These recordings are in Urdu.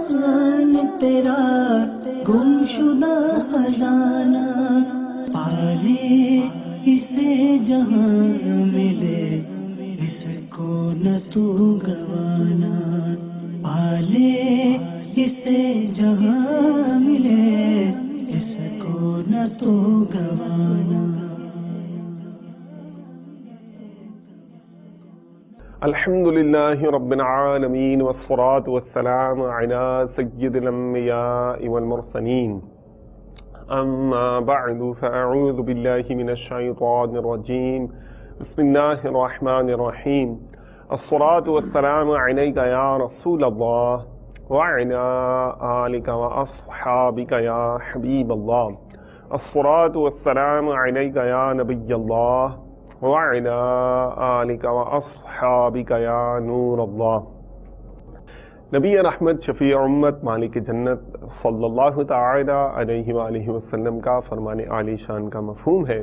قرآن تیرا گمشدہ خزانہ، پالے اسے جہاں ملے اس کو نہ تو گوانا، پالے اسے جہاں ملے اس کو نہ تو گوانا۔ الحمد للہ رب العالمین والصلاة والسلام علی سید الانبیاء والمرسلین، اما بعد فاعوذ باللہ من الشیطان الرجیم، بسم اللہ الرحمن الرحیم، الصلاة والسلام علیک یا رسول اللہ وعلی آلک واصحابک یا حبیب اللہ، الصلاة والسلام علیک یا نبی اللہ وعلی آلک واصحابک یا نور اللہ۔ نبی رحمت، شفیع امت، مالک جنت صلی اللہ تعالی علیہ وآلہ وسلم کا فرمان عالی شان کا مفہوم ہے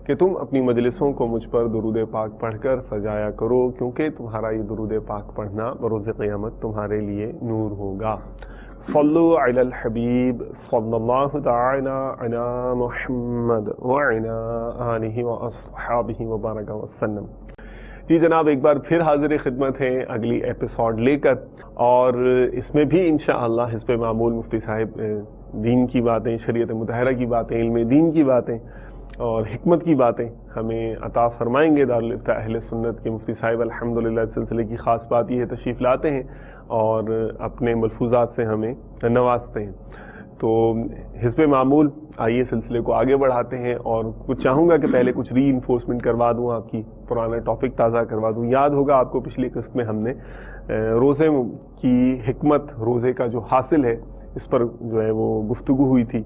کہ تم اپنی مجلسوں کو مجھ پر درود پاک پڑھ کر سجایا کرو، کیونکہ تمہارا یہ درود پاک پڑھنا بروز قیامت تمہارے لیے نور ہوگا۔ صلو علی الحبیب صلی اللہ تعالی علی محمد وعلی آلہ واصحابہ وبارک وسلم۔ جی جناب، ایک بار پھر حاضر خدمت ہیں اگلی ایپیسوڈ لے کر، اور اس میں بھی انشاءاللہ حسب معمول مفتی صاحب دین کی باتیں، شریعت مطہرہ کی باتیں، علم دین کی باتیں اور حکمت کی باتیں ہمیں عطا فرمائیں گے۔ دارالفتہ اہل سنت کے مفتی صاحب الحمدللہ اس سلسلے کی خاص بات یہ ہے تشریف لاتے ہیں اور اپنے ملفوظات سے ہمیں نوازتے ہیں۔ تو حسب معمول آئیے سلسلے کو آگے بڑھاتے ہیں، اور کچھ چاہوں گا کہ پہلے کچھ ری انفورسمنٹ کروا دوں، آپ کی پرانا ٹاپک تازہ کروا دوں۔ یاد ہوگا آپ کو پچھلی قسط میں ہم نے روزے کی حکمت، روزے کا جو حاصل ہے، اس پر جو ہے وہ گفتگو ہوئی تھی،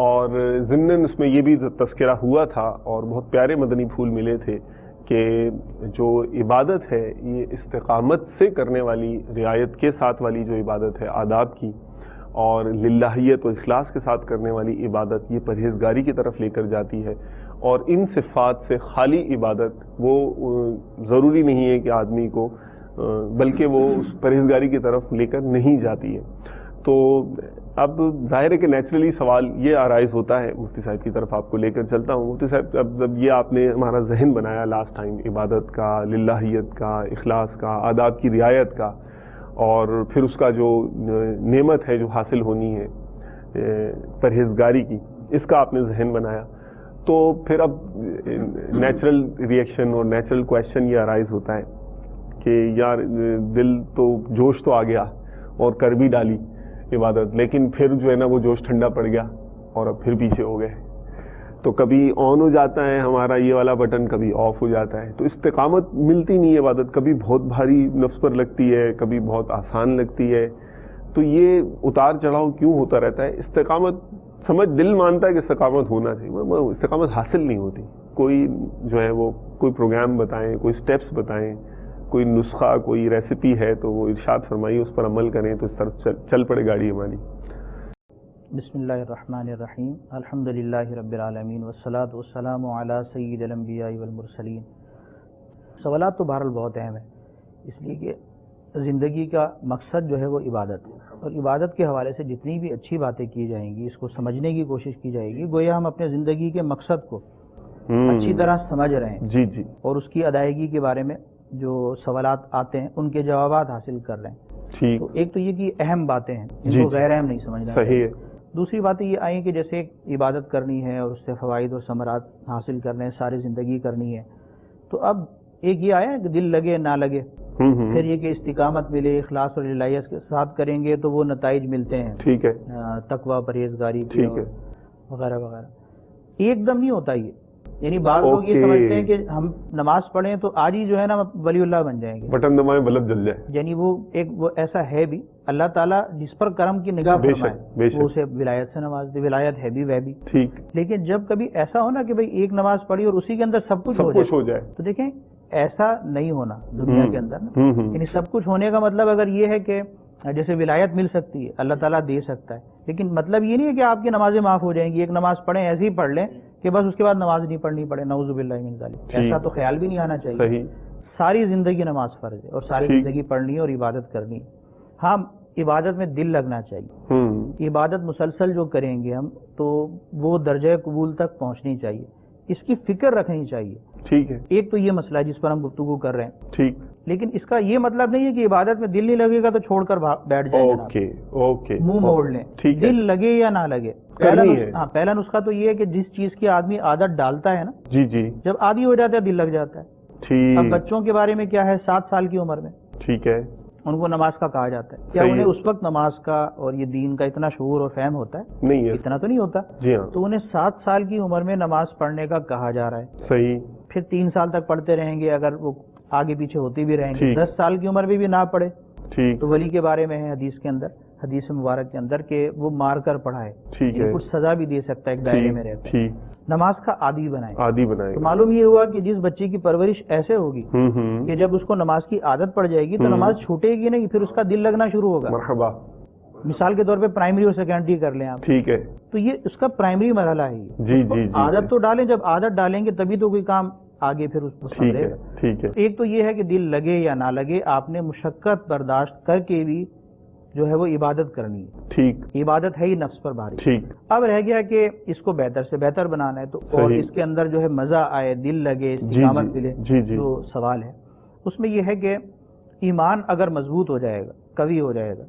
اور ضمناً اس میں یہ بھی تذکرہ ہوا تھا اور بہت پیارے مدنی پھول ملے تھے کہ جو عبادت ہے یہ استقامت سے کرنے والی، رعایت کے ساتھ والی جو عبادت ہے آداب کی، اور للہیت و اخلاص کے ساتھ کرنے والی عبادت یہ پرہیزگاری کی طرف لے کر جاتی ہے، اور ان صفات سے خالی عبادت وہ ضروری نہیں ہے کہ آدمی کو، بلکہ وہ اس پرہیزگاری کی طرف لے کر نہیں جاتی ہے۔ تو اب ظاہر ہے کہ نیچرلی سوال یہ آرائز ہوتا ہے، مفتی صاحب کی طرف آپ کو لے کر چلتا ہوں۔ مفتی صاحب، اب یہ آپ نے ہمارا ذہن بنایا لاسٹ ٹائم عبادت کا، للہیت کا، اخلاص کا، آداب کی رعایت کا، اور پھر اس کا جو نعمت ہے جو حاصل ہونی ہے پرہیزگاری کی، اس کا آپ نے ذہن بنایا، تو پھر اب نیچرل ریئیکشن اور نیچرل کویشچن یہ آرائز ہوتا ہے کہ یار دل تو جوش تو آ گیا اور کر بھی ڈالی عبادت، لیکن پھر جو ہے نا وہ جوش ٹھنڈا پڑ گیا اور اب پھر پیچھے ہو گئے، تو کبھی آن ہو جاتا ہے ہمارا یہ والا بٹن، کبھی آف ہو جاتا ہے، تو استقامت ملتی نہیں ہے۔ عبادت کبھی بہت بھاری نفس پر لگتی ہے، کبھی بہت آسان لگتی ہے، تو یہ اتار چڑھاؤ کیوں ہوتا رہتا ہے؟ استقامت سمجھ دل مانتا ہے کہ استقامت ہونا چاہیے، استقامت حاصل نہیں ہوتی۔ کوئی جو ہے وہ کوئی پروگرام بتائیں، کوئی سٹیپس بتائیں، کوئی نسخہ، کوئی ریسیپی ہے تو وہ ارشاد فرمائیے، اس پر عمل کریں تو اس طرف چل پڑے گاڑی ہماری۔ بسم اللہ الرحمن الرحیم، الحمدللہ رب العالمین والصلاة والسلام علی سید الانبیاء والمرسلین۔ سوالات تو بہرحال بہت اہم ہیں، اس لیے کہ زندگی کا مقصد جو ہے وہ عبادت ہے، اور عبادت کے حوالے سے جتنی بھی اچھی باتیں کی جائیں گی، اس کو سمجھنے کی کوشش کی جائے گی، گویا ہم اپنے زندگی کے مقصد کو اچھی طرح سمجھ رہے ہیں، جی جی، اور اس کی ادائیگی کے بارے میں جو سوالات آتے ہیں ان کے جوابات حاصل کر رہے ہیں۔ ٹھیک، تو ایک تو یہ کہ اہم باتیں ہیں، ان کو غیر اہم نہیں سمجھنا صحیح ہے۔ دوسری باتیں یہ آئیں کہ جیسے عبادت کرنی ہے اور اس سے فوائد اور ثمرات حاصل کرنے ہیں، ساری زندگی کرنی ہے، تو اب ایک یہ آیا کہ دل لگے نہ لگے، پھر یہ کہ استقامت ملے، اخلاص اور للہیت کے ساتھ کریں گے تو وہ نتائج ملتے ہیں، ٹھیک ہے، تقویٰ، پرہیزگاری ٹھیک ہے، وغیرہ وغیرہ۔ ایک دم نہیں ہوتا یہ، یعنی بعض لوگ یہ سمجھتے ہیں کہ ہم نماز پڑھیں تو آج ہی جو ہے نا ولی اللہ بن جائیں گے، بٹن دبائیں بلب جل جائے، یعنی وہ ایسا ہے بھی، اللہ تعالیٰ جس پر کرم کی نگاہ فرمائے وہ اسے ولایت سے نواز دے، ولایت ہے بھی وہ بھی ٹھیک۔ لیکن جب کبھی ایسا ہونا کہ بھئی ایک نماز پڑھی اور اسی کے اندر سب کچھ ہو جائے تو دیکھیں ایسا نہیں ہونا دنیا کے اندر، یعنی سب کچھ ہونے کا مطلب اگر یہ ہے کہ جیسے ولایت مل سکتی ہے، اللہ تعالیٰ دے سکتا ہے، لیکن مطلب یہ نہیں ہے کہ آپ کی نمازیں معاف ہو جائیں گی، ایک نماز پڑھیں ایسے ہی پڑھ لیں کہ بس اس کے بعد نماز نہیں پڑھنی پڑے، نعوذ باللہ من ذالک، ایسا تو خیال بھی نہیں آنا چاہیے۔ ساری زندگی نماز فرض ہے اور ساری زندگی پڑھنی ہے اور عبادت کرنی ہے۔ ہاں، عبادت میں دل لگنا چاہیے. عبادت مسلسل جو کریں گے ہم تو وہ درجہ قبول تک پہنچنی چاہیے, اس کی فکر رکھنی چاہیے. ٹھیک ہے, ایک تو یہ مسئلہ ہے جس پر ہم گفتگو کر رہے ہیں. ٹھیک, لیکن اس کا یہ مطلب نہیں ہے کہ عبادت میں دل نہیں لگے گا تو چھوڑ کر بیٹھ جائیں, اوکے, منہ موڑ لیں. دل لگے یا نہ لگے, پہلا نسخہ تو یہ ہے کہ جس چیز کی آدمی عادت ڈالتا ہے نا, جی جی, جب عادی ہو جاتا ہے دل لگ جاتا ہے. اب بچوں کے بارے میں کیا ہے, 7 سال کی عمر میں ٹھیک ہے ان کو نماز کا کہا جاتا ہے. کیا انہیں اس وقت نماز کا اور یہ دین کا اتنا شعور اور فہم ہوتا ہے؟ نہیں ہے, اتنا تو نہیں ہوتا. جی ہاں, تو انہیں 7 سال کی عمر میں نماز پڑھنے کا کہا جا رہا ہے. صحیح. پھر 3 سال تک پڑھتے رہیں گے, اگر وہ آگے پیچھے ہوتی بھی رہیں گے. 10 سال کی عمر میں بھی نہ پڑھے تو ولی کے بارے میں ہے حدیث کے اندر, حدیث مبارک کے اندر, کہ وہ مار کر پڑھائے, کچھ سزا بھی دے سکتا ہے ایک دائرے میں رہتا ہے. نماز کا عادی بنائے. تو معلوم یہ ہوا کہ جس بچے کی پرورش ایسے ہوگی کہ جب اس کو نماز کی عادت پڑ جائے گی تو نماز چھوٹے گی نہیں, پھر اس کا دل لگنا شروع ہوگا. مرحبا. مثال کے طور پہ پرائمری اور سیکنڈری کر لیں آپ, ٹھیک ہے, تو یہ اس کا پرائمری مرحلہ ہے. جی, عادت تو ڈالیں, جب عادت ڈالیں گے تبھی تو کوئی کام آگے پھر اس کو سمجھے گا. ٹھیک ہے. ایک تو یہ ہے کہ دل لگے یا نہ لگے, آپ نے مشقت برداشت کر کے بھی جو ہے وہ عبادت کرنی ہے. ٹھیک, عبادت ہے ہی نفس پر بھاری. ٹھیک. اب رہ گیا کہ اس کو بہتر سے بہتر بنانا ہے, تو اور اس کے اندر جو ہے مزہ آئے, دل لگے, استقامت ملے. جو سوال ہے اس میں یہ ہے کہ ایمان اگر مضبوط ہو جائے گا, قوی ہو جائے گا,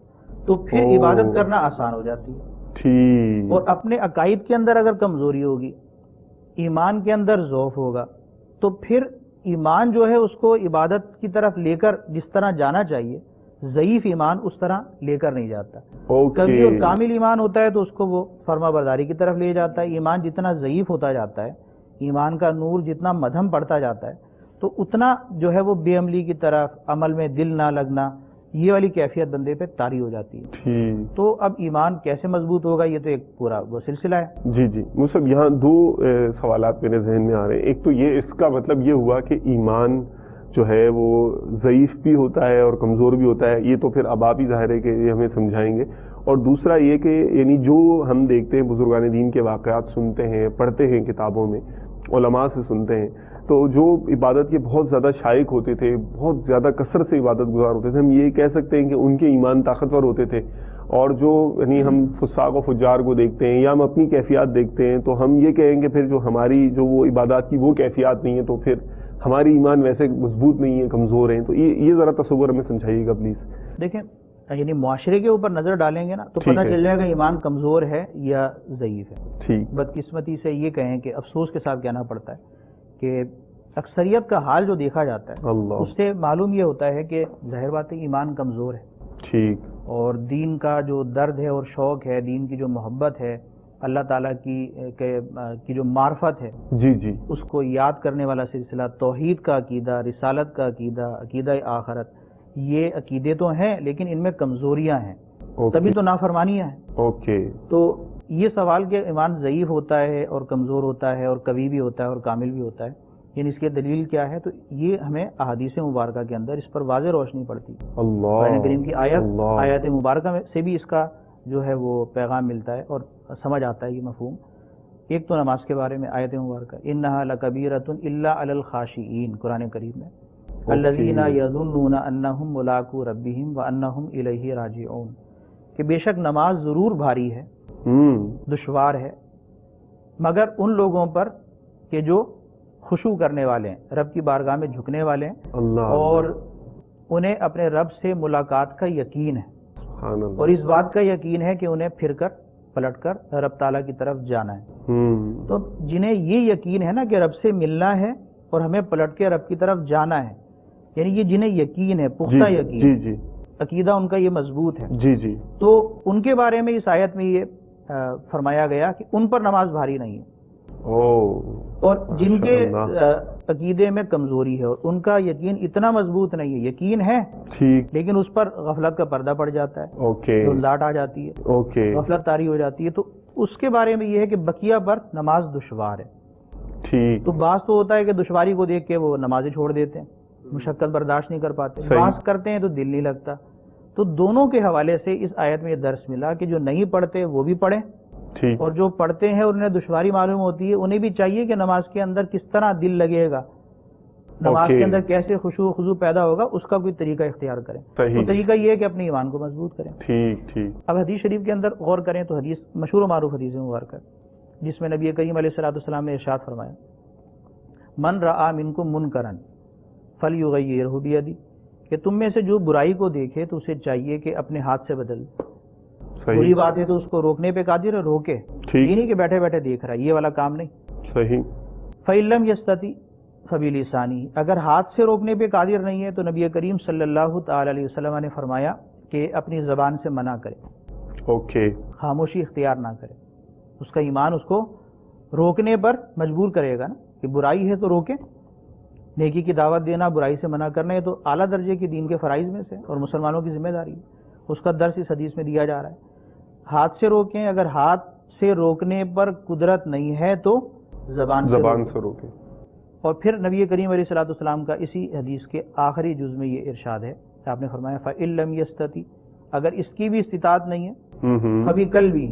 تو پھر عبادت کرنا آسان ہو جاتی ہے. ٹھیک. اور اپنے عقائد کے اندر اگر کمزوری ہوگی, ایمان کے اندر ضعف ہوگا, تو پھر ایمان جو ہے اس کو عبادت کی طرف لے کر جس طرح جانا چاہیے, ضعیف ایمان اس طرح لے کر نہیں جاتا. کبھی اور کامل ایمان ہوتا ہے تو اس کو وہ فرما برداری کی طرف لے جاتا ہے. ایمان جتنا ضعیف ہوتا جاتا ہے, ایمان کا نور جتنا مدھم پڑتا جاتا ہے, تو اتنا جو ہے وہ بے عملی کی طرف, عمل میں دل نہ لگنا, یہ والی کیفیت بندے پہ طاری ہو جاتی ہے. تو اب ایمان کیسے مضبوط ہوگا, یہ تو ایک پورا وہ سلسلہ ہے. جی جی, مصعب یہاں 2 سوالات میرے ذہن میں آ رہے ہیں. ایک تو یہ, اس کا مطلب یہ ہوا کہ ایمان جو ہے وہ ضعیف بھی ہوتا ہے اور کمزور بھی ہوتا ہے, یہ تو پھر اب آپ ہی ظاہر ہے کہ یہ ہمیں سمجھائیں گے. اور دوسرا یہ کہ یعنی جو ہم دیکھتے ہیں بزرگان دین کے واقعات سنتے ہیں, پڑھتے ہیں کتابوں میں, علماء سے سنتے ہیں, تو جو عبادت کے بہت زیادہ شائق ہوتے تھے, بہت زیادہ کثرت سے عبادت گزار ہوتے تھے, ہم یہ کہہ سکتے ہیں کہ ان کے ایمان طاقتور ہوتے تھے. اور جو یعنی ہم فساق و فجار کو دیکھتے ہیں یا ہم اپنی کیفیات دیکھتے ہیں, تو ہم یہ کہیں گے پھر جو ہماری جو وہ عبادات کی وہ کیفیات نہیں ہے, تو پھر ہماری ایمان ویسے مضبوط نہیں ہے, کمزور ہیں. تو یہ ذرا تصور ہمیں سمجھائیے گا پلیز. دیکھیں, یعنی معاشرے کے اوپر نظر ڈالیں گے نا تو پتہ چل جائے گا ایمان کمزور ہے یا ضعیف ہے. ٹھیک. بدقسمتی سے یہ کہیں کہ افسوس کے ساتھ کہنا پڑتا ہے کہ اکثریت کا حال جو دیکھا جاتا ہے اس سے معلوم یہ ہوتا ہے کہ ظاہر بات ہے ایمان کمزور ہے. ٹھیک. اور دین کا جو درد ہے اور شوق ہے, دین کی جو محبت ہے, اللہ تعالیٰ کی جو معرفت ہے, جی جی, اس کو یاد کرنے والا سلسلہ, توحید کا عقیدہ, رسالت کا عقیدہ, عقیدہ آخرت, یہ عقیدے تو ہیں لیکن ان میں کمزوریاں ہیں, تبھی تو نافرمانیاں ہیں. اوکے. تو یہ سوال کہ ایمان ضعیف ہوتا ہے اور کمزور ہوتا ہے اور قوی بھی ہوتا ہے اور کامل بھی ہوتا ہے, یعنی اس کی دلیل کیا ہے, تو یہ ہمیں احادیث مبارکہ کے اندر اس پر واضح روشنی پڑتی ہے. قرآن کریم کی آیات مبارکہ میں سے بھی اس کا جو ہے وہ پیغام ملتا ہے اور سمجھ آتا ہے یہ مفہوم. ایک تو نماز کے بارے میں آیت مبارکہ, انہا لکبیرۃ الا علی الخاشعین, قرآن کریم میں, الذین یظنون انہم ملاقو ربہم وانہم الیہ راجعون, کہ بے شک نماز ضرور بھاری ہے, دشوار ہے, مگر ان لوگوں پر کہ جو خشوع کرنے والے ہیں, رب کی بارگاہ میں جھکنے والے ہیں, اور انہیں اپنے رب سے ملاقات کا یقین ہے, اور اس بات کا یقین ہے کہ انہیں پھر کر پلٹ کر رب تعالیٰ کی طرف جانا ہے. تو جنہیں یہ یقین ہے نا کہ رب سے ملنا ہے اور ہمیں پلٹ کے رب کی طرف جانا ہے, یعنی یہ جنہیں یقین ہے, پختہ یقین, عقیدہ ان کا یہ مضبوط ہے, جی جی, تو ان کے بارے میں اس آیت میں یہ فرمایا گیا کہ ان پر نماز بھاری نہیں ہے. اور جن کے عقیدے میں کمزوری ہے اور ان کا یقین اتنا مضبوط نہیں ہے, یقین ہے لیکن اس پر غفلت کا پردہ پڑ جاتا ہے, لاٹ آ جاتی ہے, غفلت طاری ہو جاتی ہے, تو اس کے بارے میں یہ ہے کہ بقیہ پر نماز دشوار ہے. تو بعض تو ہوتا ہے کہ دشواری کو دیکھ کے وہ نمازیں چھوڑ دیتے ہیں, مشقت برداشت نہیں کر پاتے, بعض کرتے ہیں تو دل نہیں لگتا. تو دونوں کے حوالے سے اس آیت میں یہ درس ملا کہ جو نہیں پڑھتے وہ بھی پڑھیں, اور جو پڑھتے ہیں اور انہیں دشواری معلوم ہوتی ہے انہیں بھی چاہیے کہ نماز کے اندر کس طرح دل لگے گا, نماز کے اندر کیسے خشوع و خضوع پیدا ہوگا اس کا کوئی طریقہ اختیار کریں. وہ طریقہ یہ ہے کہ اپنے ایمان کو مضبوط کریں. ٹھیک. اب حدیث شریف کے اندر غور کریں تو حدیث مشہور و معروف حدیث مبارکہ جس میں نبی کریم علیہ الصلوۃ والسلام نے ارشاد فرمایا من رآ منکم منکرا فلیغیرہ بیدی، کہ تم میں سے جو برائی کو دیکھے تو اسے چاہیے کہ اپنے ہاتھ سے بدل. بری بات ہے تو اس کو روکنے پہ قادر ہے، روکے، یہ نہیں کہ بیٹھے بیٹھے دیکھ رہا ہے، یہ والا کام نہیں. صحیح. فإن لم یستطع فبلسانہ، اگر ہاتھ سے روکنے پہ قادر نہیں ہے تو نبی کریم صلی اللہ تعالی علیہ وسلم نے فرمایا کہ اپنی زبان سے منع کرے. اوکے. خاموشی اختیار نہ کرے. اس کا ایمان اس کو روکنے پر مجبور کرے گا نا، کہ برائی ہے تو روکے. نیکی کی دعوت دینا، برائی سے منع کرنا، یہ تو اعلیٰ درجے کی دین کے فرائض میں سے اور مسلمانوں کی ذمہ داری ہے. اس کا درس اس حدیث میں دیا جا رہا ہے. ہاتھ سے روکیں، اگر ہاتھ سے روکنے پر قدرت نہیں ہے تو زبان سے روکیں. اور پھر نبی کریم علیہ الصلوۃ والسلام کا اسی حدیث کے آخری جز میں یہ ارشاد ہے، آپ نے فرمایا فإن لم یستطع، اگر اس کی بھی استطاعت نہیں ہے، کبھی کل بھی،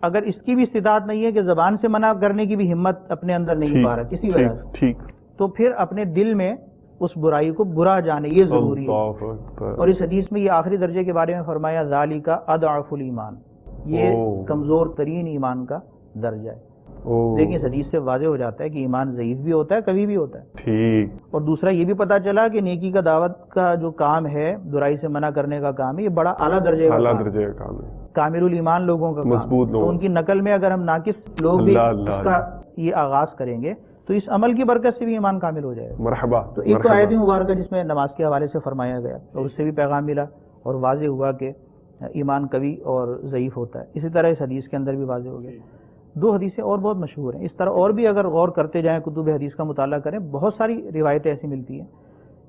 اگر اس کی بھی استطاعت نہیں ہے کہ زبان سے منع کرنے کی بھی ہمت اپنے اندر نہیں پا رہا کسی وجہ سے، ٹھیک، تو پھر اپنے دل میں اس برائی کو برا جانے، یہ ضروری ہے. اور اس حدیث میں یہ آخری درجے کے بارے میں فرمایا ذالک اضعف الایمان، یہ کمزور ترین ایمان کا درجہ ہے. لیکن اس حدیث سے واضح ہو جاتا ہے کہ ایمان ضعیف بھی ہوتا ہے، کبھی بھی ہوتا ہے. ٹھیک. اور دوسرا یہ بھی پتا چلا کہ نیکی کا دعوت کا جو کام ہے، برائی سے منع کرنے کا کام ہے، یہ بڑا اعلیٰ درجے کا کام ہے. کامل الایمان لوگوں کا کام، تو ان کی نقل میں اگر ہم ناقص لوگ بھی اس کا یہ آغاز کریں گے تو اس عمل کی برکت سے بھی ایمان کامل ہو جائے گا. مرحبا. تو ایک تو آیت مبارکہ جس میں نماز کے حوالے سے فرمایا گیا اور اس سے بھی پیغام ملا اور واضح ہوا کہ ایمان قوی اور ضعیف ہوتا ہے. اسی طرح اس حدیث کے اندر بھی واضح ہو گیا. دو حدیثیں اور بہت مشہور ہیں. اس طرح اور بھی اگر غور کرتے جائیں، کتب حدیث کا مطالعہ کریں، بہت ساری روایتیں ایسی ملتی ہیں.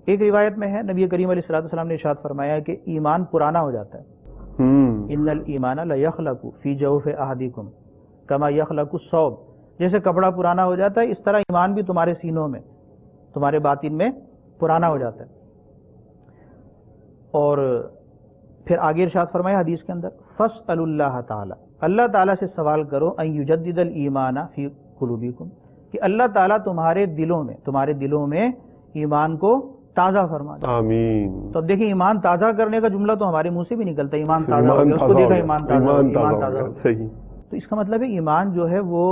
ایک روایت میں ہے نبی کریم علیہ الصلوۃ والسلام نے ارشاد فرمایا کہ ایمان پرانا ہو جاتا ہے. ان الایمان لیخلق فی جوف احدکم کما یخلق الثوب، جیسے کپڑا پرانا ہو جاتا ہے اس طرح ایمان بھی تمہارے سینوں میں، تمہارے باطن میں پرانا ہو جاتا ہے. اور پھر آگے ارشاد فرمایا حدیث کے اندر فاسألوا اللہ تعالی، اللہ تعالیٰ سے سوال کرو ان یجدد الایمان فی قلوبکم، کہ اللہ تعالیٰ تمہارے دلوں میں ایمان کو تازہ فرما دے. آمین. تو دیکھیں ایمان تازہ کرنے کا جملہ تو ہمارے منہ سے بھی نکلتا ہے، ایمان تازہ ہو گیا، اس کو دیکھا ایمان تازہ ہو گیا. صحیح. تو اس کا مطلب ہے ایمان جو ہے وہ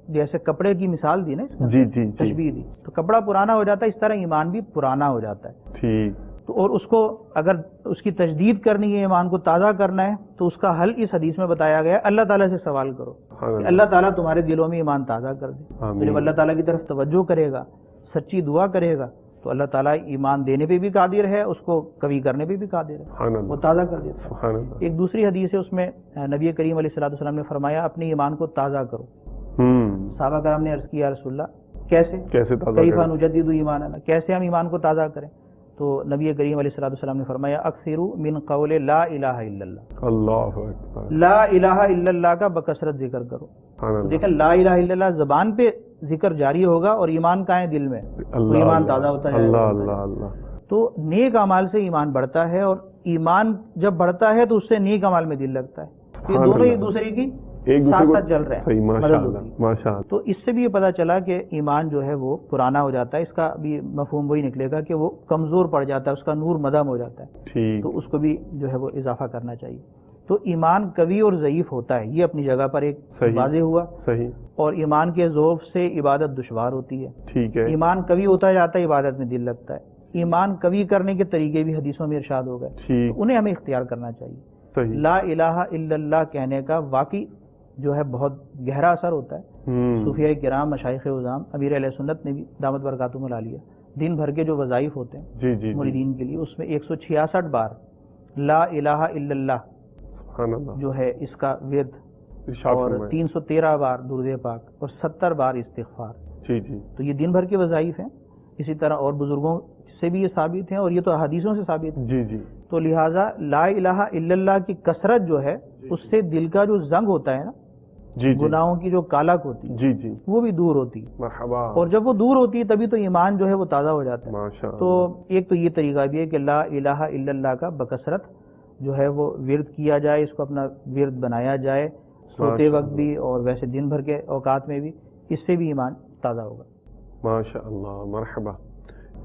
جیسے کپڑے کی مثال دی نا، جی تشبیہ دی، تو کپڑا پرانا ہو جاتا ہے، اس طرح ایمان بھی پرانا ہو جاتا ہے. ٹھیک. تو اور اس کو اگر اس کی تجدید کرنی ہے، ایمان کو تازہ کرنا ہے، تو اس کا حل اس حدیث میں بتایا گیا، اللہ تعالیٰ سے سوال کرو کہ اللہ تعالیٰ تمہارے دلوں میں ایمان تازہ کر دے. جب اللہ تعالیٰ کی طرف توجہ کرے گا، سچی دعا کرے گا، تو اللہ تعالیٰ ایمان دینے پہ بھی قادر ہے، اس کو قوی کرنے پہ بھی قادر ہے، وہ تازہ کر دیتا ہے. ایک دوسری حدیث ہے، اس میں نبی کریم علیہ الصلوۃ والسلام نے فرمایا اپنے ایمان کو تازہ کرو. صحابہ کرام نے عرض کیا یا رسول اللہ کیسے کیف نجدد ایماننا، کیسے ہم ایمان کو تازہ کریں؟ تو نبی کریم علیہ الصلوۃ والسلام نے فرمایا اکثروا من قول لا الہ الا اللہ، اللہ اکبر، لا الہ الا اللہ کا بکثرت ذکر کرو. دیکھیں لا الہ الا اللہ زبان پہ ذکر جاری ہوگا اور ایمان کا ہے دل میں، تو ایمان تازہ ہوتا ہے. اللہ. تو نیک اعمال سے ایمان بڑھتا ہے، اور ایمان جب بڑھتا ہے تو اس سے نیک اعمال میں دل لگتا ہے. یہ دونوں ایک دوسرے کی ساتھ ساتھ چل رہے ہیں. ماشاء اللہ. تو اس سے بھی یہ پتا چلا کہ ایمان جو ہے وہ پرانا ہو جاتا ہے. اس کا بھی مفہوم وہی نکلے گا کہ وہ کمزور پڑ جاتا ہے، اس کا نور مدھم ہو جاتا ہے. تو اس کو بھی جو ہے وہ اضافہ کرنا چاہیے. تو ایمان قوی اور ضعیف ہوتا ہے، یہ اپنی جگہ پر ایک واضح ہوا. صحیح. اور ایمان کے ضعف سے عبادت دشوار ہوتی ہے. ٹھیک ہے. ایمان قوی ہوتا جاتا ہے، عبادت میں دل لگتا ہے. ایمان قوی کرنے کے طریقے بھی حدیثوں میں ارشاد ہو گئے، انہیں ہمیں اختیار کرنا چاہیے. صحیح. لا الہ الا اللہ کہنے کا واقعی جو ہے بہت گہرا اثر ہوتا ہے. صوفیاء کرام، مشائخ اعظام، امیر اہل سنت نے بھی دامت برکاتہم العالیہ دن بھر کے جو وظائف ہوتے ہیں مریدین کے لیے، اس میں 166 بار لا الہ الا اللہ جو ہے اس کا ورد، اور 313 بار درود پاک، اور 70 بار استغفار. تو یہ دن بھر کے وظائف ہیں. اسی طرح اور بزرگوں سے بھی یہ ثابت ہیں، اور یہ تو حدیثوں سے ثابت ہے. تو لہٰذا لا الہ الا اللہ کی کثرت جو ہے اس سے دل کا جو زنگ ہوتا ہے نا، گناہوں کی جو کالک ہوتی ہے وہ بھی دور ہوتی ہے. اور جب وہ دور ہوتی ہے تبھی تو ایمان جو ہے وہ تازہ ہو جاتا ہے. تو ایک تو یہ طریقہ بھی ہے کہ لا الہ الا اللہ کا بکثرت جو ہے وہ ورد کیا جائے، اس کو اپنا ورد بنایا جائے، سوتے وقت بھی اور ویسے دن بھر کے اوقات میں بھی، اس سے بھی ایمان تازہ ہوگا. ماشاء اللہ، مرحبا.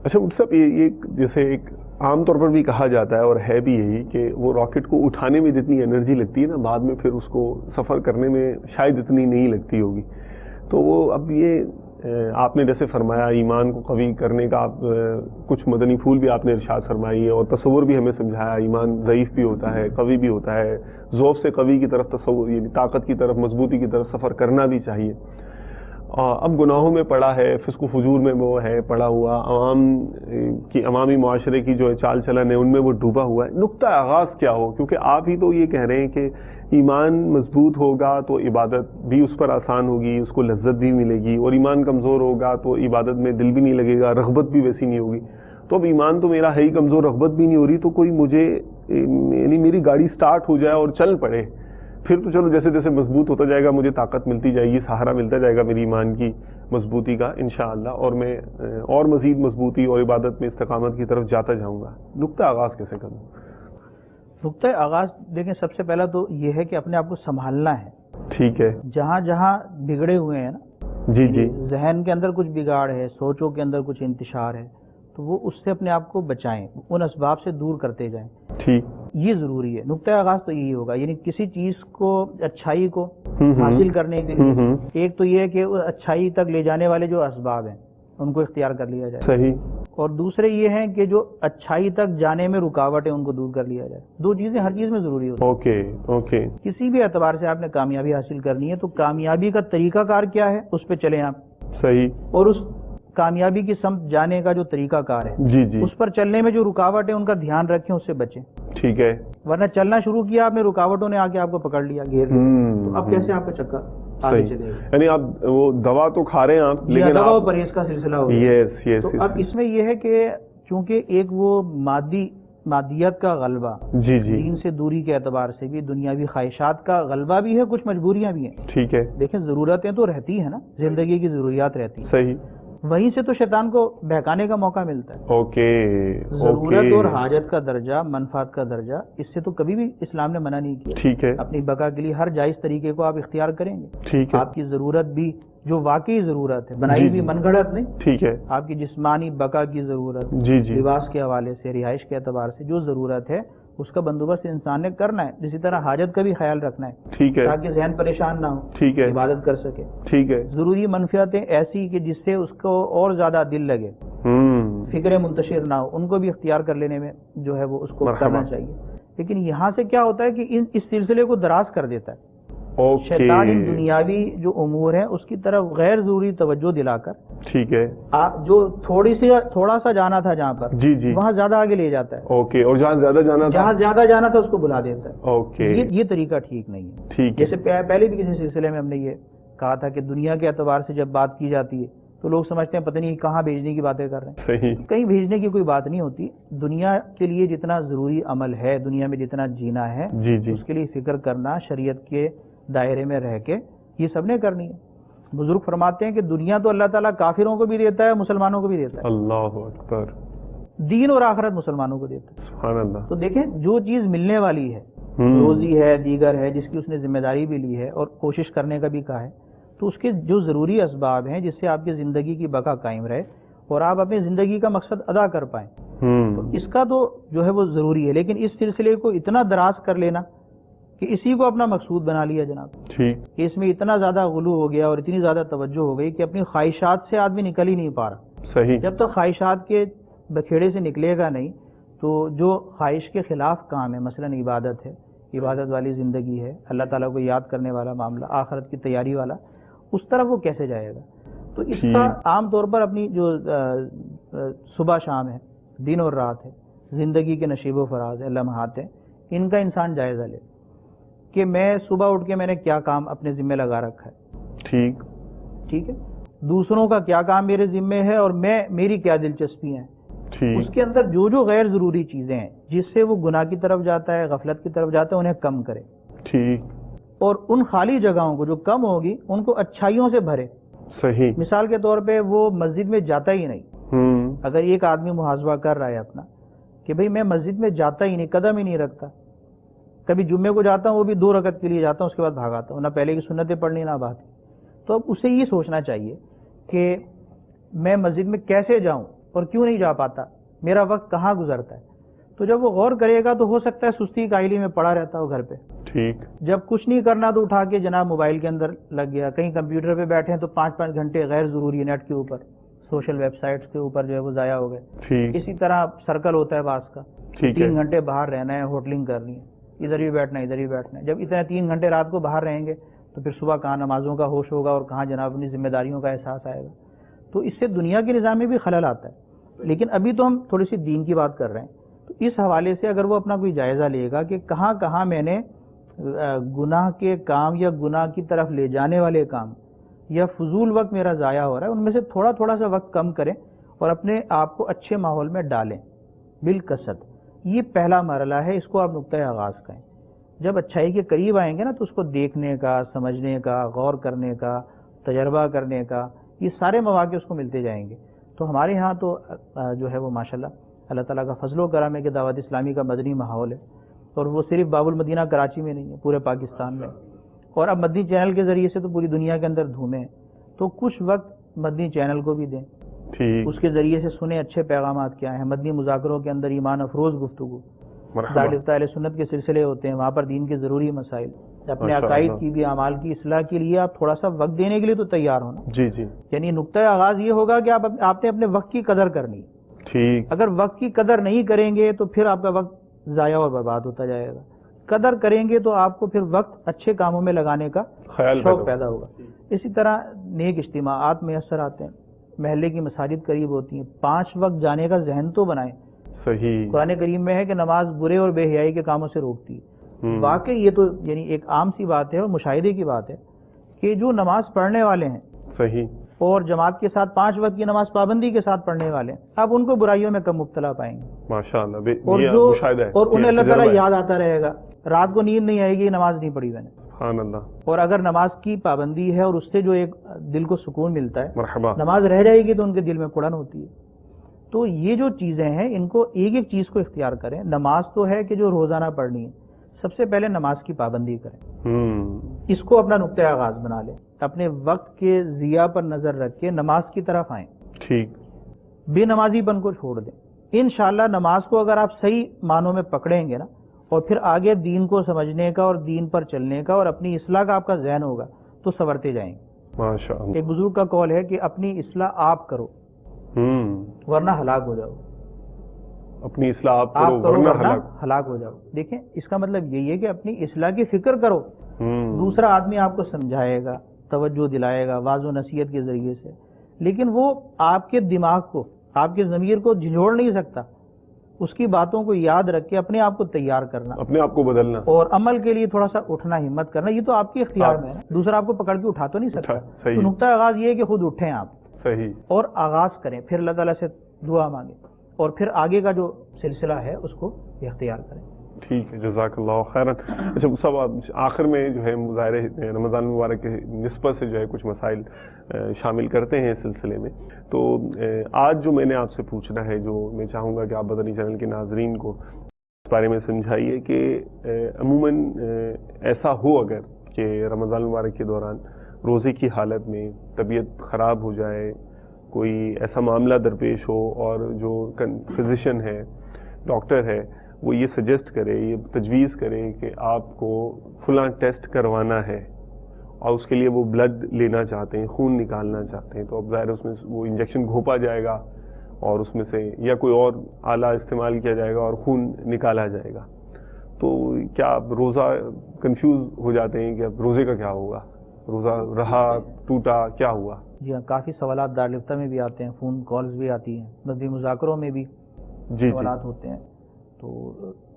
اچھا مفتی صاحب، یہ جیسے ایک عام طور پر بھی کہا جاتا ہے اور ہے بھی یہی کہ وہ راکٹ کو اٹھانے میں جتنی انرجی لگتی ہے نا، بعد میں پھر اس کو سفر کرنے میں شاید اتنی نہیں لگتی ہوگی. تو وہ اب یہ آپ نے جیسے فرمایا ایمان کو قوی کرنے کا، آپ کچھ مدنی پھول بھی آپ نے ارشاد فرمائی ہے اور تصور بھی ہمیں سمجھایا، ایمان ضعیف بھی ہوتا ہے، قوی بھی ہوتا ہے، ضعف سے قوی کی طرف تصور، یعنی طاقت کی طرف، مضبوطی کی طرف سفر کرنا بھی چاہیے. اب گناہوں میں پڑا ہے، فسق و فجور میں وہ ہے پڑا ہوا، عوامی معاشرے کی جو چال چلن ہے ان میں وہ ڈوبا ہوا ہے. نقطہ آغاز کیا ہو؟ کیونکہ آپ ہی تو یہ کہہ رہے ہیں کہ ایمان مضبوط ہوگا تو عبادت بھی اس پر آسان ہوگی، اس کو لذت بھی ملے گی، اور ایمان کمزور ہوگا تو عبادت میں دل بھی نہیں لگے گا، رغبت بھی ویسی نہیں ہوگی. تو اب ایمان تو میرا ہے ہی کمزور، رغبت بھی نہیں ہو رہی، تو کوئی مجھے یعنی میری گاڑی سٹارٹ ہو جائے اور چل پڑے، پھر تو چلو جیسے جیسے مضبوط ہوتا جائے گا مجھے طاقت ملتی جائے گی، سہارا ملتا جائے گا میری ایمان کی مضبوطی کا انشاءاللہ، اور میں اور مزید مضبوطی اور عبادت میں استقامت کی طرف جاتا جاؤں گا. نقطہ آغاز کیسے کروں؟ نقطۂ آغاز دیکھیں، سب سے پہلا تو یہ ہے کہ اپنے آپ کو سنبھالنا ہے. ٹھیک ہے. جہاں جہاں بگڑے ہوئے ہیں نا، جی جی، ذہن کے اندر کچھ بگاڑ ہے، سوچوں کے اندر کچھ انتشار ہے، تو وہ اس سے اپنے آپ کو بچائیں، ان اسباب سے دور کرتے جائیں. ٹھیک، یہ ضروری ہے. نقطۂ آغاز تو یہی ہوگا، یعنی کسی چیز کو، اچھائی کو حاصل کرنے کے لیے ایک تو یہ ہے کہ اچھائی تک لے جانے والے جو اسباب ہیں ان کو اختیار کر لیا جائے. صحیح. اور دوسرے یہ ہیں کہ جو اچھائی تک جانے میں رکاوٹ ہے ان کو دور کر لیا جائے. دو چیزیں ہر چیز میں ضروری ہوتی ہیں. Okay okay. کسی بھی اعتبار سے آپ نے کامیابی حاصل کرنی ہے تو کامیابی کا طریقہ کار کیا ہے اس پہ چلیں آپ. صحیح. اور اس کامیابی کی سمت جانے کا جو طریقہ کار ہے جی جی، اس پر چلنے میں جو رکاوٹ ہے ان کا دھیان رکھیں، اس سے بچیں. ٹھیک ہے. ورنہ چلنا شروع کیا آپ نے، رکاوٹوں نے آ کے آپ کو پکڑ لیا، گھیر لیا، تو اب کیسے آپ کا چکر آگے چلے گا؟ یعنی آپ وہ دوا تو کھا رہے ہیں آپ، لیکن دوا و پرہیز کا سلسلہ ہو. یس یس. تو اب اس میں یہ ہے کہ چونکہ ایک وہ مادیت کا غلبہ، جی جی، دین سے دوری کے اعتبار سے بھی دنیاوی خواہشات کا غلبہ بھی ہے، کچھ مجبوریاں بھی ہیں. ٹھیک ہے. دیکھیں ضرورتیں تو رہتی ہیں نا، زندگی کی ضروریات رہتی ہیں، صحیح. وہیں سے تو شیطان کو بہکانے کا موقع ملتا ہے. اوکے. ضرورت اور حاجت کا درجہ، منفعت کا درجہ، اس سے تو کبھی بھی اسلام نے منع نہیں کیا. ٹھیک ہے. اپنی بقا کے لیے ہر جائز طریقے کو آپ اختیار کریں گے. ٹھیک ہے. آپ کی ضرورت بھی جو واقعی ضرورت ہے، بنائی بھی من گھڑت نہیں، ٹھیک ہے. آپ کی جسمانی بقا کی ضرورت، جی جی، لباس کے حوالے سے، رہائش کے اعتبار سے جو ضرورت ہے اس کا بندوبست انسان نے کرنا ہے. اسی طرح حاجت کا بھی خیال رکھنا ہے، ٹھیک ہے. تاکہ ذہن پریشان نہ ہو، ٹھیک ہے. عبادت کر سکے. ٹھیک ہے. ضروری منفعتیں ایسی کہ جس سے اس کو اور زیادہ دل لگے، فکریں منتشر نہ ہو، ان کو بھی اختیار کر لینے میں جو ہے وہ اس کو کرنا چاہیے. لیکن یہاں سے کیا ہوتا ہے کہ اس سلسلے کو دراز کر دیتا ہے. شیطان ان دنیاوی جو امور ہیں اس کی طرف غیر ضروری توجہ دلا کر، ٹھیک ہے، آپ جو تھوڑا سا جانا تھا جہاں پر، جی جی، وہاں زیادہ آگے لے جاتا ہے. اوکے. اور جہاں زیادہ جانا تھا اس کو بلا دیتا ہے. اوکے. یہ طریقہ ٹھیک نہیں ہے. ٹھیک. جیسے پہلے بھی کسی سلسلے میں ہم نے یہ کہا تھا کہ دنیا کے اعتبار سے جب بات کی جاتی ہے تو لوگ سمجھتے ہیں پتہ نہیں کہاں بھیجنے کی باتیں کر رہے ہیں. صحیح. کہیں بھیجنے کی کوئی بات نہیں ہوتی. دنیا کے لیے جتنا ضروری عمل ہے، دنیا میں جتنا جینا ہے، جی جی، اس کے لیے فکر کرنا شریعت کے دائرے میں رہ کے یہ سب نے کرنی ہے. بزرگ فرماتے ہیں کہ دنیا تو اللہ تعالیٰ کافروں کو بھی دیتا ہے، مسلمانوں کو بھی دیتا ہے. اللہ اکبر. دین اور آخرت مسلمانوں کو دیتا ہے. سبحان اللہ. تو دیکھیں جو چیز ملنے والی ہے، روزی ہے، دیگر ہے، جس کی اس نے ذمہ داری بھی لی ہے اور کوشش کرنے کا بھی کہا ہے، تو اس کے جو ضروری اسباب ہیں جس سے آپ کی زندگی کی بقا قائم رہے اور آپ اپنی زندگی کا مقصد ادا کر پائیں، تو اس کا تو جو ہے وہ ضروری ہے. لیکن اس سلسلے کو اتنا دراز کر لینا کہ اسی کو اپنا مقصود بنا لیا جناب، ٹھیک، کہ اس میں اتنا زیادہ غلو ہو گیا اور اتنی زیادہ توجہ ہو گئی کہ اپنی خواہشات سے آدمی نکل ہی نہیں پا رہا. صحیح. جب تک خواہشات کے بکھیڑے سے نکلے گا نہیں تو جو خواہش کے خلاف کام ہے، مثلا عبادت ہے، عبادت والی زندگی ہے، اللہ تعالیٰ کو یاد کرنے والا معاملہ، آخرت کی تیاری والا، اس طرف وہ کیسے جائے گا؟ تو اس کا عام طور پر اپنی جو صبح شام ہے، دن اور رات ہے، زندگی کے نشیب و فراز ہے، لمحات ہیں، ان کا انسان جائزہ لے کہ میں صبح اٹھ کے میں نے کیا کام اپنے ذمہ لگا رکھا ہے. ٹھیک ہے. دوسروں کا کیا کام میرے ذمہ ہے اور میری کیا دلچسپیاں ہیں. اس کے اندر جو غیر ضروری چیزیں ہیں جس سے وہ گناہ کی طرف جاتا ہے، غفلت کی طرف جاتا ہے، انہیں کم کرے. ٹھیک. اور ان خالی جگہوں کو جو کم ہوگی ان کو اچھائیوں سے بھرے. صحیح. مثال کے طور پہ وہ مسجد میں جاتا ہی نہیں. اگر ایک آدمی محاسبہ کر رہا ہے اپنا کہ بھئی میں مسجد میں جاتا ہی نہیں، قدم ہی نہیں رکھتا، کبھی جمعے کو جاتا ہوں وہ بھی 2 رکعت کے لیے جاتا ہوں، اس کے بعد بھاگ آتا ہوں، نہ پہلے کی سنتیں پڑھنی نہ بات. تو اب اسے یہ سوچنا چاہیے کہ میں مسجد میں کیسے جاؤں اور کیوں نہیں جا پاتا، میرا وقت کہاں گزرتا ہے. تو جب وہ غور کرے گا تو ہو سکتا ہے سستی کائلی میں پڑا رہتا ہو گھر پہ. ٹھیک. جب کچھ نہیں کرنا تو اٹھا کے جناب موبائل کے اندر لگ گیا، کہیں کمپیوٹر پہ بیٹھے ہیں تو 5 گھنٹے غیر ضروری نیٹ کے اوپر، سوشل ویب سائٹس کے اوپر جو ہے وہ ضائع ہو گئے. ٹھیک. اسی طرح سرکل ہوتا ہے بعض کا، ٹھیک ہے. 3 گھنٹے باہر رہنا ہے، ہوٹلنگ کرنی ہے، ادھر ہی بیٹھنا ہے ادھر ہی بیٹھنا ہے. جب اتنے 3 گھنٹے رات کو باہر رہیں گے تو پھر صبح کہاں نمازوں کا ہوش ہوگا اور کہاں جناب اپنی ذمہ داریوں کا احساس آئے گا. تو اس سے دنیا کے نظام میں بھی خلل آتا ہے. لیکن ابھی تو ہم تھوڑی سی دین کی بات کر رہے ہیں. تو اس حوالے سے اگر وہ اپنا کوئی جائزہ لے گا کہ کہاں کہاں میں نے گناہ کے کام یا گناہ کی طرف لے جانے والے کام یا فضول وقت میرا ضائع ہو رہا ہے، ان میں سے تھوڑا تھوڑا سا وقت کم کریں اور اپنے آپ کو اچھے ماحول میں ڈالیں بالکثرت. یہ پہلا مرحلہ ہے، اس کو آپ نقطۂ آغاز کہیں. جب اچھائی کے قریب آئیں گے نا تو اس کو دیکھنے کا، سمجھنے کا، غور کرنے کا، تجربہ کرنے کا، یہ سارے مواقع اس کو ملتے جائیں گے. تو ہمارے ہاں تو جو ہے وہ ماشاءاللہ اللہ تعالیٰ کا فضل و کرم ہے کہ دعوت اسلامی کا مدنی ماحول ہے، اور وہ صرف باب المدینہ کراچی میں نہیں ہے، پورے پاکستان میں. اور اب مدنی چینل کے ذریعے سے تو پوری دنیا کے اندر دھومیں ہیں. تو کچھ وقت مدنی چینل کو بھی دیں، اس کے ذریعے سے سنیں اچھے پیغامات کیا ہیں. مدنی مذاکروں کے اندر ایمان افروز گفتگو، دارالفتہ اہل سنت کے سلسلے ہوتے ہیں، وہاں پر دین کے ضروری مسائل، اپنے عقائد کی بھی اعمال کی اصلاح کے لیے آپ تھوڑا سا وقت دینے کے لیے تو تیار ہونا. جی جی. یعنی نقطۂ آغاز یہ ہوگا کہ آپ نے اپنے وقت کی قدر کرنی. ٹھیک. اگر وقت کی قدر نہیں کریں گے تو پھر آپ کا وقت ضائع اور برباد ہوتا جائے گا. قدر کریں گے تو آپ کو پھر وقت اچھے کاموں میں لگانے کا شوق پیدا ہوگا. اسی طرح نیک اجتماعات میسر آتے ہیں، محلے کی مساجد قریب ہوتی ہیں، 5 وقت جانے کا ذہن تو بنائیں. صحیح. قرآن کریم میں ہے کہ نماز برے اور بے حیائی کے کاموں سے روکتی ہے. واقعی یہ تو یعنی ایک عام سی بات ہے اور مشاہدے کی بات ہے کہ جو نماز پڑھنے والے ہیں صحیح اور جماعت کے ساتھ 5 وقت کی نماز پابندی کے ساتھ پڑھنے والے ہیں، آپ ان کو برائیوں میں کم مبتلا پائیں گے. ماشاءاللہ. اور انہیں اللہ تعالیٰ یاد آتا رہے گا، رات کو نیند نہیں آئے گی نماز نہیں پڑھی میں نے. سبحان اللہ. اور اگر نماز کی پابندی ہے اور اس سے جو ایک دل کو سکون ملتا ہے، مرحبا. نماز رہ جائے گی تو ان کے دل میں کڑن ہوتی ہے. تو یہ جو چیزیں ہیں ان کو ایک ایک چیز کو اختیار کریں. نماز تو ہے کہ جو روزانہ پڑھنی ہے، سب سے پہلے نماز کی پابندی کریں. اس کو اپنا نقطۂ آغاز بنا لیں. اپنے وقت کے ضیاع پر نظر رکھ کے نماز کی طرف آئیں. ٹھیک. بے نمازی پن کو چھوڑ دیں. انشاءاللہ نماز کو اگر آپ صحیح معنوں میں پکڑیں گے نا، اور پھر آگے دین کو سمجھنے کا اور دین پر چلنے کا اور اپنی اصلاح کا آپ کا ذہن ہوگا تو سنورتے جائیں گے. ماشاءاللہ. ایک بزرگ کا قول ہے کہ اپنی اصلاح آپ کرو ورنہ ہلاک ہو جاؤ. اپنی اصلاح آپ کرو ورنہ ہلاک ہو جاؤ. دیکھیں اس کا مطلب یہی ہے کہ اپنی اصلاح کی فکر کرو. دوسرا آدمی آپ کو سمجھائے گا، توجہ دلائے گا واضح و نصیحت کے ذریعے سے، لیکن وہ آپ کے دماغ کو، آپ کے ضمیر کو جھنجھوڑ نہیں سکتا. اس کی باتوں کو یاد رکھ کے اپنے آپ کو تیار کرنا، اپنے آپ کو بدلنا اور عمل کے لیے تھوڑا سا اٹھنا، ہمت کرنا، یہ تو آپ کے اختیار میں ہے. دوسرا آپ کو پکڑ کے اٹھا تو نہیں سکتا. تو نقطہ آغاز یہ ہے کہ خود اٹھیں آپ. صحیح. اور آغاز کریں، پھر اللہ تعالیٰ سے دعا مانگیں اور پھر آگے کا جو سلسلہ ہے اس کو اختیار کریں. ٹھیک ہے. جزاک اللہ خیرا. اچھا صاحب، آخر میں جو ہے مظاہرے رمضان مبارک کے نسبت سے جو ہے کچھ مسائل شامل کرتے ہیں اس سلسلے میں. تو آج جو میں نے آپ سے پوچھنا ہے، جو میں چاہوں گا کہ آپ مدنی چینل کے ناظرین کو اس بارے میں سمجھائیے کہ عموماً ایسا ہو اگر کہ رمضان مبارک کے دوران روزے کی حالت میں طبیعت خراب ہو جائے، کوئی ایسا معاملہ درپیش ہو اور جو فزیشین ہے، ڈاکٹر ہے، وہ یہ سجیسٹ کرے، یہ تجویز کرے کہ آپ کو فلاں ٹیسٹ کروانا ہے اور اس کے لیے وہ بلڈ لینا چاہتے ہیں، خون نکالنا چاہتے ہیں، تو اب ظاہر اس میں وہ انجیکشن گھونپا جائے گا اور اس میں سے یا کوئی اور آلہ استعمال کیا جائے گا اور خون نکالا جائے گا. تو کیا آپ روزہ کنفیوز ہو جاتے ہیں کہ اب روزے کا کیا ہوگا، روزہ رہا، ٹوٹا، کیا ہوا؟ جی ہاں، کافی سوالات دارالفتہ میں بھی آتے ہیں، فون کالز بھی آتی ہیں، مدنی مذاکروں میں بھی سوالات ہوتے ہیں. تو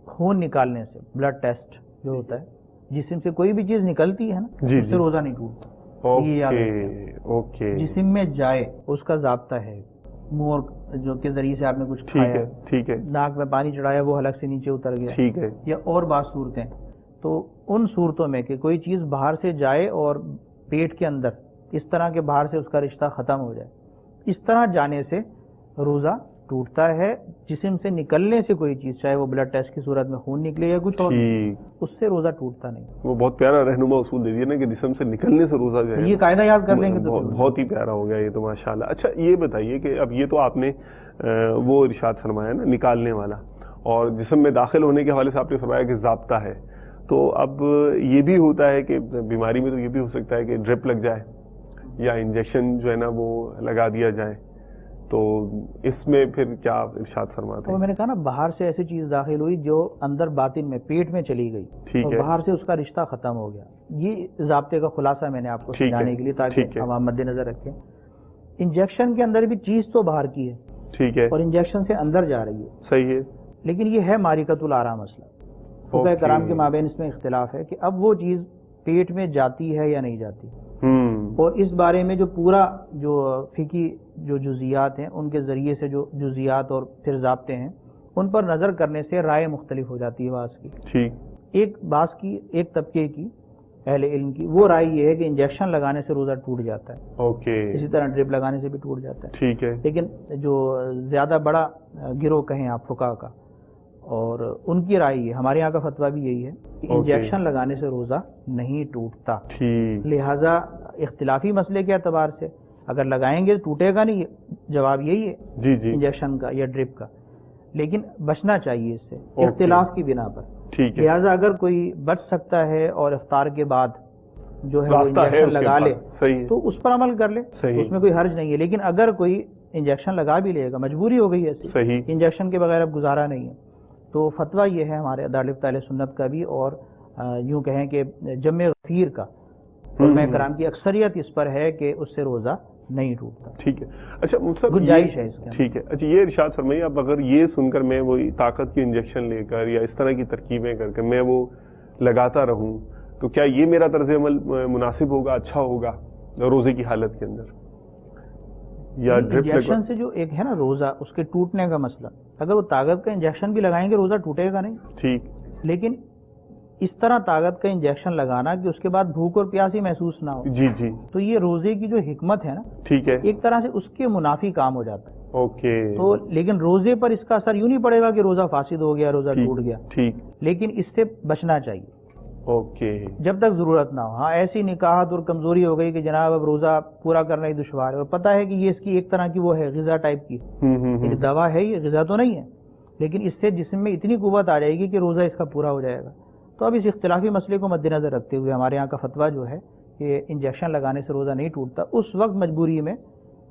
خون نکالنے سے، بلڈ ٹیسٹ جو ہوتا ہے، جسم سے کوئی بھی چیز نکلتی ہے نا، اس سے روزہ نہیں ٹوٹتا. جسم میں جائے اس کا ضابطہ ہے. منہ جو کے ذریعے سے آپ نے کچھ کھایا، ٹھیک ہے، ناک میں پانی چڑھایا، وہ حلق سے نیچے اتر گیا، ٹھیک ہے، یا اور بعض صورتیں. تو ان صورتوں میں کہ کوئی چیز باہر سے جائے اور پیٹ کے اندر اس طرح کے باہر سے اس کا رشتہ ختم ہو جائے، اس طرح جانے سے روزہ ٹوٹتا ہے جسم سے نکلنے سے کوئی چیز، چاہے وہ بلڈ ٹیسٹ کی صورت میں خون نکلے یا کچھ اور، اس سے روزہ ٹوٹتا نہیں. وہ بہت پیارا رہنما اصول دے دیا نا کہ جسم سے نکلنے سے روزہ جو ہے یہ قاعدہ یاد کر لیں گے تو بہت ہی پیارا ہو گیا یہ تو ماشاءاللہ. اچھا یہ بتائیے کہ اب یہ تو آپ نے وہ ارشاد فرمایا نا نکالنے والا، اور جسم میں داخل ہونے کے حوالے سے آپ نے فرمایا کہ ضابطہ ہے. تو اب یہ بھی ہوتا ہے کہ بیماری میں تو یہ بھی ہو سکتا ہے کہ ڈرپ لگ جائے یا انجیکشن جو ہے نا وہ لگا دیا جائے، تو اس میں پھر کیا ارشاد فرماتے ہیں؟ میں نے کہا نا باہر سے ایسی چیز داخل ہوئی جو اندر باطن میں پیٹ میں چلی گئی اور باہر سے اس کا رشتہ ختم ہو گیا. یہ ضابطے کا خلاصہ میں نے آپ کو سمجھانے کے لیے تاکہ عوام مد نظر رکھیں. انجیکشن کے اندر بھی چیز تو باہر کی ہے، ٹھیک ہے، اور انجیکشن سے اندر جا رہی ہے، صحیح ہے، لیکن یہ ہے مارکۃ الآرا مسئلہ. فقہاء کرام کے مابین اس میں اختلاف ہے کہ اب وہ چیز پیٹ میں جاتی ہے یا نہیں جاتی، اور اس بارے میں جو پورا جو فقہی جو جزیات ہیں ان کے ذریعے سے جو جزیات اور پھر ضابطے ہیں ان پر نظر کرنے سے رائے مختلف ہو جاتی ہے بعض کی. ایک بعض کی ایک طبقے کی اہل علم کی وہ رائے یہ ہے کہ انجیکشن لگانے سے روزہ ٹوٹ جاتا ہے، اسی طرح ڈرپ لگانے سے بھی ٹوٹ جاتا ہے، ٹھیک ہے. لیکن جو زیادہ بڑا گروہ کہیں آپ فقہاء کا، اور ان کی رائے یہ، ہمارے یہاں کا فتویٰ بھی یہی ہے کہ انجیکشن لگانے سے روزہ نہیں ٹوٹتا. لہذا اختلافی مسئلے کے اعتبار سے اگر لگائیں گے ٹوٹے گا نہیں، جواب یہی ہے انجیکشن کا یا ڈرپ کا، لیکن بچنا چاہیے اس سے اختلاف کی بنا پر. لہٰذا اگر کوئی بچ سکتا ہے اور افطار کے بعد جو ہے وہ انجیکشن لگا لے تو اس پر عمل کر لے، اس میں کوئی حرج نہیں ہے. لیکن اگر کوئی انجیکشن لگا بھی لے گا، مجبوری ہو گئی ایسی، انجیکشن کے بغیر اب گزارا نہیں ہے، تو فتویٰ یہ ہے ہمارے دارالفت اہل سنت کا بھی اور یوں کہیں کہ جمع غفیر کا، علماء کرام کی اکثریت اس پر ہے کہ اس سے روزہ نہیں ٹوٹتا. ٹھیک ہے. اچھا گنجائش ہے اس کا. ٹھیک ہے. اچھا یہ ارشاد فرمائیے، اب اگر یہ سن کر میں وہی طاقت کی انجیکشن لے کر یا اس طرح کی ترکیبیں کر کے میں وہ لگاتا رہوں تو کیا یہ میرا طرز عمل مناسب ہوگا، اچھا ہوگا روزے کی حالت کے اندر؟ یا انجیکشن سے جو ایک ہے نا روزہ اس کے ٹوٹنے کا مسئلہ، اگر وہ طاقت کا انجیکشن بھی لگائیں گے روزہ ٹوٹے گا نہیں، ٹھیک. لیکن اس طرح طاقت کا انجیکشن لگانا کہ اس کے بعد بھوک اور پیاس ہی محسوس نہ ہو، جی تو یہ روزے کی جو حکمت ہے نا، ٹھیک ہے، ایک طرح سے اس کے منافی کام ہو جاتا ہے. تو لیکن روزے پر اس کا اثر یوں نہیں پڑے گا کہ روزہ فاسد ہو گیا، روزہ ٹوٹ گیا، ٹھیک، لیکن اس سے بچنا چاہیے جب تک ضرورت نہ ہو. ہاں ایسی نکاحت اور کمزوری ہو گئی کہ جناب اب روزہ پورا کرنا ہی دشوار ہے، اور پتہ ہے کہ یہ اس کی ایک طرح کی وہ ہے غذا ٹائپ کی، ایک دوا ہے، یہ غذا تو نہیں ہے، لیکن اس سے جسم میں اتنی قوت آ جائے گی کہ روزہ اس کا پورا ہو جائے گا. تو اب اس اختلافی مسئلے کو مد نظر رکھتے ہوئے ہمارے یہاں کا فتویٰ جو ہے کہ انجیکشن لگانے سے روزہ نہیں ٹوٹتا. اس وقت مجبوری میں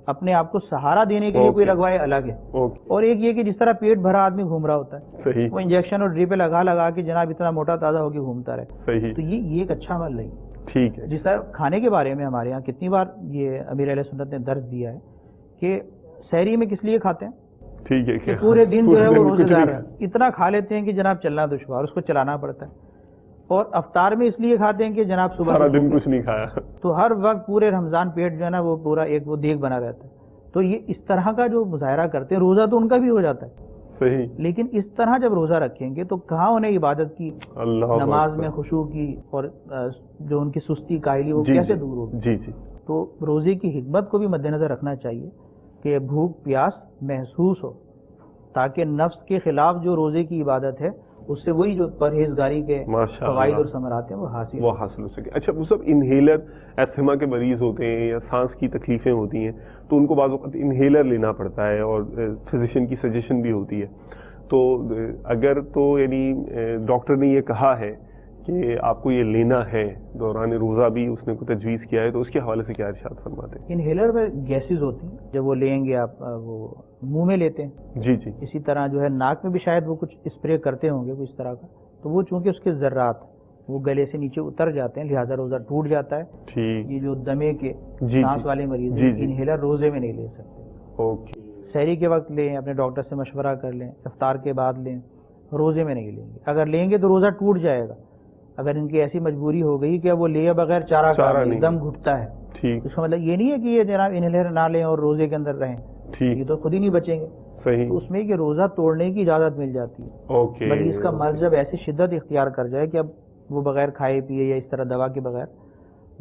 اپنے آپ کو سہارا دینے کے لیے کوئی لگوائے الگ ہے، اور ایک یہ کہ جس طرح پیٹ بھرا آدمی گھوم رہا ہوتا ہے، وہ انجیکشن اور ڈرپ لگا کے جناب اتنا موٹا تازہ ہو کے گھومتا رہے، تو یہ ایک اچھا عمل نہیں. ٹھیک ہے. جس طرح کھانے کے بارے میں ہمارے یہاں کتنی بار یہ امیر اہل سنت نے درس دیا ہے کہ سحری میں کس لیے کھاتے ہیں، ٹھیک ہے، کہ پورے دن جو ہے وہ روزے دار ہے، اتنا کھا لیتے ہیں کہ جناب چلنا دشوار، اس کو چلانا پڑتا ہے. اور افطار میں اس لیے کھاتے ہیں کہ جناب صبح سارا دن کچھ نہیں کھایا، تو ہر وقت پورے رمضان پیٹ جو ہے نا وہ پورا ایک وہ دیگ بنا رہتا ہے. تو یہ اس طرح کا جو مظاہرہ کرتے ہیں، روزہ تو ان کا بھی ہو جاتا ہے صحیح، لیکن اس طرح جب روزہ رکھیں گے تو کہاں انہیں عبادت کی، نماز میں خشوع کی، اور جو ان کی سستی کاہلی وہ کیسے دور ہوگی. جی جی. تو روزے کی حکمت کو بھی مد نظر رکھنا چاہیے کہ بھوک پیاس محسوس ہو، تاکہ نفس کے خلاف جو روزے کی عبادت ہے اس سے وہی جو پرہیزگاری کے فوائد اور ثمرات ہیں وہ حاصل ہو سکے. اچھا وہ سب انہیلر ایستھما کے مریض ہوتے ہیں یا سانس کی تکلیفیں ہوتی ہیں تو ان کو بعض اوقات انہیلر لینا پڑتا ہے اور فزیشین کی سجیشن بھی ہوتی ہے. تو اگر تو یعنی ڈاکٹر نے یہ کہا ہے کہ آپ کو یہ لینا ہے دوران روزہ بھی اس نے کو تجویز کیا ہے تو اس کے حوالے سے کیا ارشاد فرماتے ہیں؟ انہیلر میں گیسز ہوتی ہیں، جب وہ لیں گے آپ وہ منہ میں لیتے ہیں، جی جی. اسی طرح جو ہے ناک میں بھی شاید وہ کچھ اسپرے کرتے ہوں گے کچھ اس طرح کا، تو وہ چونکہ اس کے ذرات وہ گلے سے نیچے اتر جاتے ہیں لہٰذا روزہ ٹوٹ جاتا ہے. یہ جو دمے کے سانس والے مریض ہیں انہیلر روزے میں نہیں لے سکتے. سحری کے وقت لیں، اپنے ڈاکٹر سے مشورہ کر لیں، افطار کے بعد لیں، روزے میں نہیں لیں گے. اگر لیں گے تو روزہ ٹوٹ جائے گا. اگر ان کی ایسی مجبوری ہو گئی کہ وہ لیے بغیر چارہ دم گھٹتا ہے، اس کا مطلب یہ نہیں ہے کہ یہ جناب انہیلر نہ لیں اور روزے کے اندر رہیں، یہ تو خود ہی نہیں بچیں گے. تو اس میں کہ روزہ توڑنے کی اجازت مل جاتی ہے. مریض کا مرض جب ایسی شدت اختیار کر جائے کہ اب وہ بغیر کھائے پیے یا اس طرح دوا کے بغیر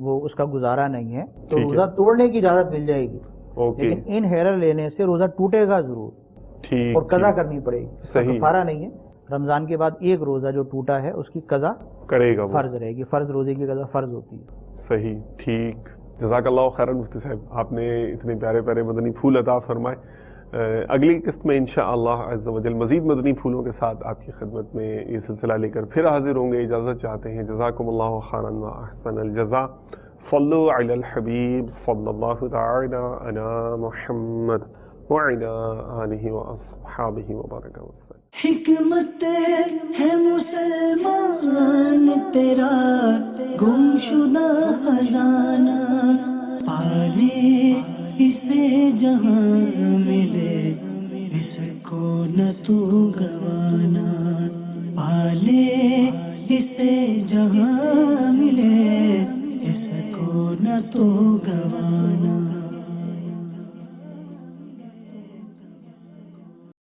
وہ اس کا گزارا نہیں ہے تو روزہ توڑنے کی اجازت مل جائے گی. لیکن انہیلر لینے سے روزہ ٹوٹے گا ضرور. ٹھیک اور قضا ٹھیک، کرنی پڑے گی، اس کا صحیح، کفارہ نہیں ہے۔ رمضان کے بعد ایک روزہ جو ٹوٹا ہے اس کی قضا کرے گا وہ، فرض رہے گی، فرض روزے کی قضا فرض ہوتی ہے۔ صحیح، ٹھیک، جزاک اللہ خیرن مفتی صاحب، آپ نے اتنے پیارے پیارے مدنی پھول عطا فرمائے۔ اگلی قسط میں انشاءاللہ عز و جل مزید مدنی پھولوں کے ساتھ آپ کی خدمت میں یہ سلسلہ لے کر پھر حاضر ہوں گے، اجازت چاہتے ہیں۔ جزاکم اللہ خیرا و احسن الجزاء۔ صلو علی الحبیب صلی اللہ تعالی علی محمد وعلی آلہ واصحابہ وبارک وسلم۔ حکمت ہے مسلمان تیرا گمشدہ خزانہ، پالے اسے جہاں ملے اس کو نہ تو گوانا، پالے اسے جہاں